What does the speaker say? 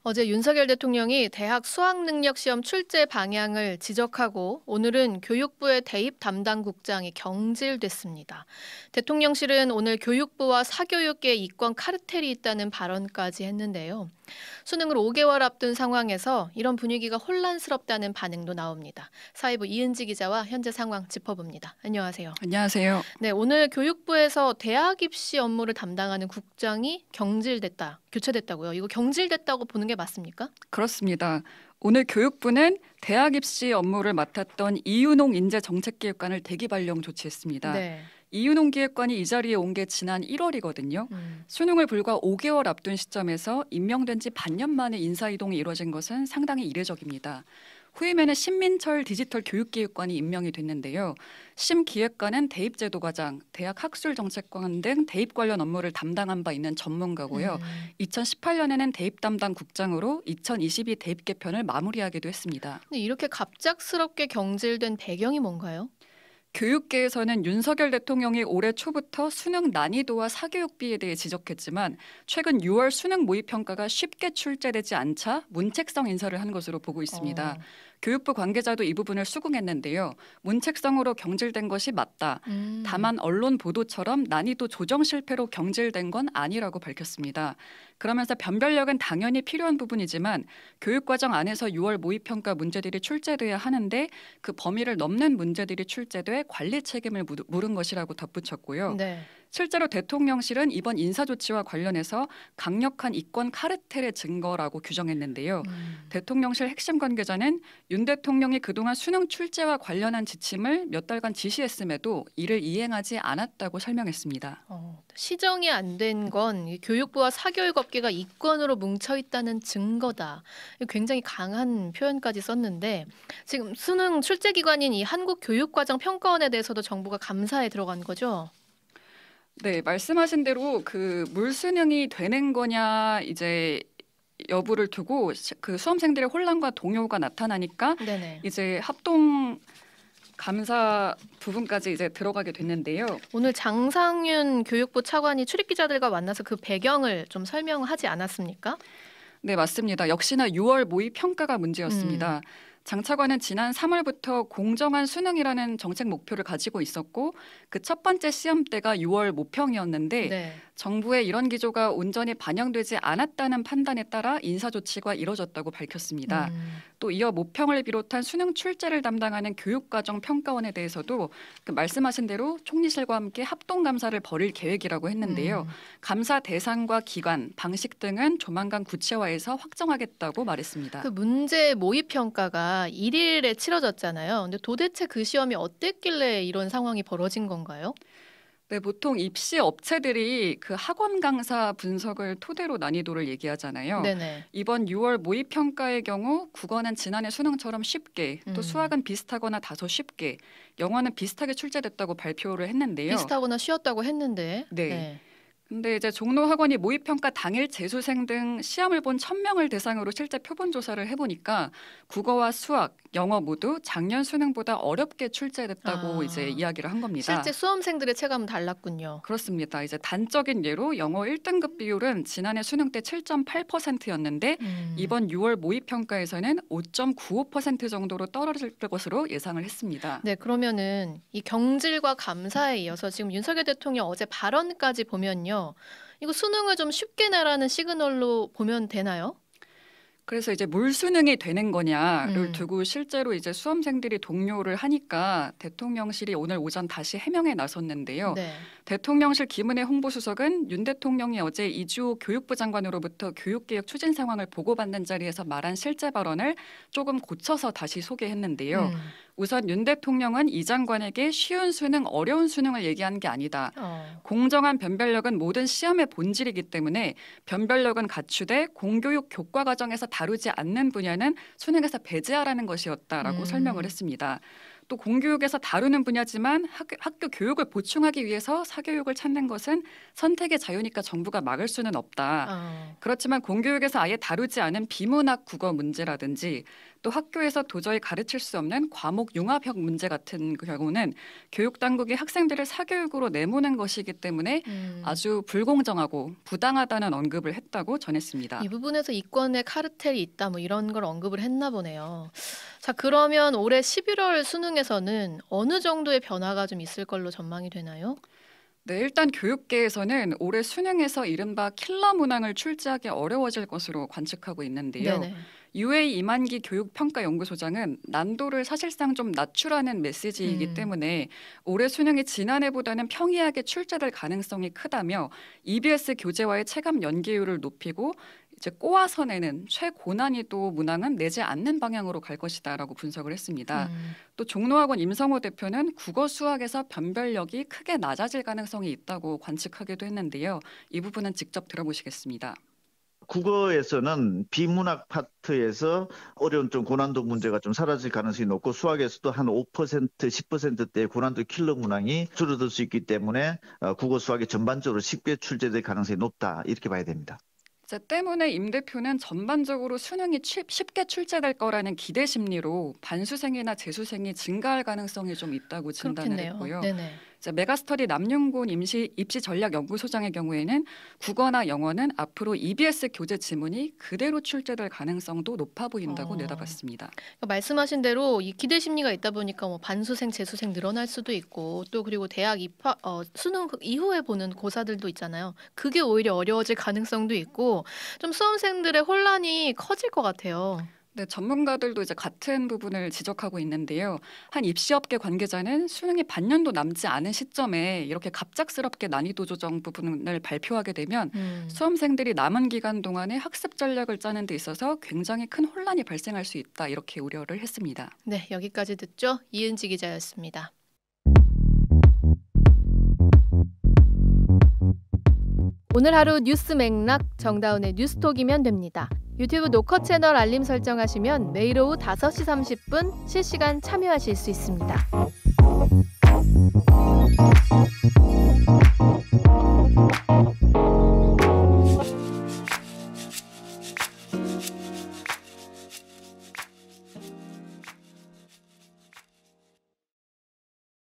어제 윤석열 대통령이 대학 수학능력시험 출제 방향을 지적하고 오늘은 교육부의 대입 담당 국장이 경질됐습니다. 대통령실은 오늘 교육부와 사교육계 이권 카르텔이 있다는 발언까지 했는데요. 수능을 5개월 앞둔 상황에서 이런 분위기가 혼란스럽다는 반응도 나옵니다. 사회부 이은지 기자와 현재 상황 짚어봅니다. 안녕하세요. 안녕하세요. 네, 오늘 교육부에서 대학 입시 업무를 담당하는 국장이 교체됐다고요. 이거 경질됐다고 보는 게 맞습니까? 그렇습니다. 오늘 교육부는 대학 입시 업무를 맡았던 이윤홍 인재정책기획관을 대기 발령 조치했습니다. 네. 이윤홍 기획관이 이 자리에 온 게 지난 1월이거든요. 수능을 불과 5개월 앞둔 시점에서 임명된 지 반년 만에 인사이동이 이뤄진 것은 상당히 이례적입니다. 후임에는 신민철 디지털 교육기획관이 임명이 됐는데요. 심 기획관은 대입제도과장, 대학 학술정책관 등 대입 관련 업무를 담당한 바 있는 전문가고요. 2018년에는 대입 담당 국장으로 2022 대입 개편을 마무리하기도 했습니다. 근데 이렇게 갑작스럽게 경질된 배경이 뭔가요? 교육계에서는 윤석열 대통령이 올해 초부터 수능 난이도와 사교육비에 대해 지적했지만 최근 6월 수능 모의평가가 쉽게 출제되지 않자 문책성 인사를 한 것으로 보고 있습니다. 교육부 관계자도 이 부분을 수긍했는데요. 문책성으로 경질된 것이 맞다. 다만 언론 보도처럼 난이도 조정 실패로 경질된 건 아니라고 밝혔습니다. 그러면서 변별력은 당연히 필요한 부분이지만 교육과정 안에서 6월 모의평가 문제들이 출제돼야 하는데 그 범위를 넘는 문제들이 출제돼 관리 책임을 물은 것이라고 덧붙였고요. 네. 실제로 대통령실은 이번 인사조치와 관련해서 강력한 이권 카르텔의 증거라고 규정했는데요. 대통령실 핵심 관계자는 윤 대통령이 그동안 수능 출제와 관련한 지침을 몇 달간 지시했음에도 이를 이행하지 않았다고 설명했습니다. 시정이 안 된 건 교육부와 사교육업계가 이권으로 뭉쳐있다는 증거다. 굉장히 강한 표현까지 썼는데 지금 수능 출제기관인 이 한국교육과정평가원에 대해서도 정부가 감사에 들어간 거죠? 네, 말씀하신 대로 그 물수능이 되는 거냐 이제 여부를 두고 그 수험생들의 혼란과 동요가 나타나니까 네네. 이제 합동 감사 부분까지 이제 들어가게 됐는데요. 오늘 장상윤 교육부 차관이 출입기자들과 만나서 그 배경을 좀 설명하지 않았습니까? 네, 맞습니다. 역시나 6월 모의 평가가 문제였습니다. 장 차관은 지난 3월부터 공정한 수능이라는 정책 목표를 가지고 있었고 그 첫 번째 시험대가 6월 모평이었는데 네. 정부의 이런 기조가 온전히 반영되지 않았다는 판단에 따라 인사조치가 이뤄졌다고 밝혔습니다. 또 이어 모평을 비롯한 수능 출제를 담당하는 교육과정평가원에 대해서도 그 말씀하신 대로 총리실과 함께 합동감사를 벌일 계획이라고 했는데요. 감사 대상과 기간, 방식 등은 조만간 구체화해서 확정하겠다고 말했습니다. 그 문제 모의 평가가 1일에 치러졌잖아요. 근데 도대체 그 시험이 어땠길래 이런 상황이 벌어진 건가요? 네, 보통 입시 업체들이 그 학원 강사 분석을 토대로 난이도를 얘기하잖아요. 네네. 이번 6월 모의 평가의 경우 국어는 지난해 수능처럼 쉽게, 또 수학은 비슷하거나 다소 쉽게, 영어는 비슷하게 출제됐다고 발표를 했는데요. 비슷하거나 쉬웠다고 했는데. 네. 근데 이제 종로 학원이 모의평가 당일 재수생 등 시험을 본 1,000명을 대상으로 실제 표본 조사를 해보니까 국어와 수학, 영어 모두 작년 수능보다 어렵게 출제됐다고 이제 이야기를 한 겁니다. 실제 수험생들의 체감은 달랐군요. 그렇습니다. 이제 단적인 예로 영어 1등급 비율은 지난해 수능 때 7.8%였는데 이번 6월 모의평가에서는 5.95% 정도로 떨어질 것으로 예상을 했습니다. 네, 그러면은 이 경질과 감사에 이어서 지금 윤석열 대통령 어제 발언까지 보면요. 이거 수능을 좀 쉽게 내라는 시그널로 보면 되나요? 그래서 이제 물수능이 되는 거냐를 두고 실제로 이제 수험생들이 동요를 하니까 대통령실이 오늘 오전 다시 해명에 나섰는데요. 네. 대통령실 김은혜 홍보수석은 윤 대통령이 어제 이주호 교육부 장관으로부터 교육개혁 추진 상황을 보고받는 자리에서 말한 실제 발언을 조금 고쳐서 다시 소개했는데요. 우선 윤 대통령은 이 장관에게 쉬운 수능, 어려운 수능을 얘기한 게 아니다. 공정한 변별력은 모든 시험의 본질이기 때문에 변별력은 갖추되 공교육 교과 과정에서 다루지 않는 분야는 수능에서 배제하라는 것이었다라고 설명을 했습니다. 또 공교육에서 다루는 분야지만 학교 교육을 보충하기 위해서 사교육을 찾는 것은 선택의 자유니까 정부가 막을 수는 없다. 그렇지만 공교육에서 아예 다루지 않은 비문학 국어 문제라든지 또 학교에서 도저히 가르칠 수 없는 과목 융합형 문제 같은 경우는 교육 당국이 학생들을 사교육으로 내모는 것이기 때문에 아주 불공정하고 부당하다는 언급을 했다고 전했습니다. 이 부분에서 이권의 카르텔이 있다 뭐 이런 걸 언급을 했나 보네요. 자, 그러면 올해 11월 수능에서는 어느 정도의 변화가 좀 있을 걸로 전망이 되나요? 네, 일단 교육계에서는 올해 수능에서 이른바 킬러 문항을 출제하기 어려워질 것으로 관측하고 있는데요. 네네. UA 이만기 교육평가연구소장은 난도를 사실상 좀 낮추라는 메시지이기 때문에 올해 수능이 지난해보다는 평이하게 출제될 가능성이 크다며 EBS 교재와의 체감 연계율을 높이고 이제 꼬아서 내는 최고난이도 문항은 내지 않는 방향으로 갈 것이다라고 분석을 했습니다. 또 종로학원 임성호 대표는 국어 수학에서 변별력이 크게 낮아질 가능성이 있다고 관측하기도 했는데요. 이 부분은 직접 들어보시겠습니다. 국어에서는 비문학 파트에서 어려운 좀 고난도 문제가 좀 사라질 가능성이 높고 수학에서도 한 5%, 10%대의 고난도 킬러 문항이 줄어들 수 있기 때문에 국어 수학이 전반적으로 쉽게 출제될 가능성이 높다 이렇게 봐야 됩니다. 때문에 임 대표는 전반적으로 수능이 쉽게 출제될 거라는 기대 심리로 반수생이나 재수생이 증가할 가능성이 좀 있다고 진단을 그렇겠네요. 했고요. 네네. 메가스터디 남윤곤 입시 전략 연구소장의 경우에는 국어나 영어는 앞으로 EBS 교재 지문이 그대로 출제될 가능성도 높아 보인다고 내다봤습니다. 그러니까 말씀하신 대로 이 기대 심리가 있다 보니까 뭐 반수생, 재수생 늘어날 수도 있고 또 그리고 대학 입학 수능 이후에 보는 고사들도 있잖아요. 그게 오히려 어려워질 가능성도 있고 좀 수험생들의 혼란이 커질 것 같아요. 네, 전문가들도 이제 같은 부분을 지적하고 있는데요. 한 입시업계 관계자는 수능이 반년도 남지 않은 시점에 이렇게 갑작스럽게 난이도 조정 부분을 발표하게 되면 수험생들이 남은 기간 동안에 학습 전략을 짜는 데 있어서 굉장히 큰 혼란이 발생할 수 있다 이렇게 우려를 했습니다. 네, 여기까지 듣죠. 이은지 기자였습니다. 오늘 하루 뉴스 맥락 정다운의 뉴스톡이면 됩니다. 유튜브 노컷 채널 알림 설정하시면 매일 오후 5시 30분 실시간 참여하실 수 있습니다.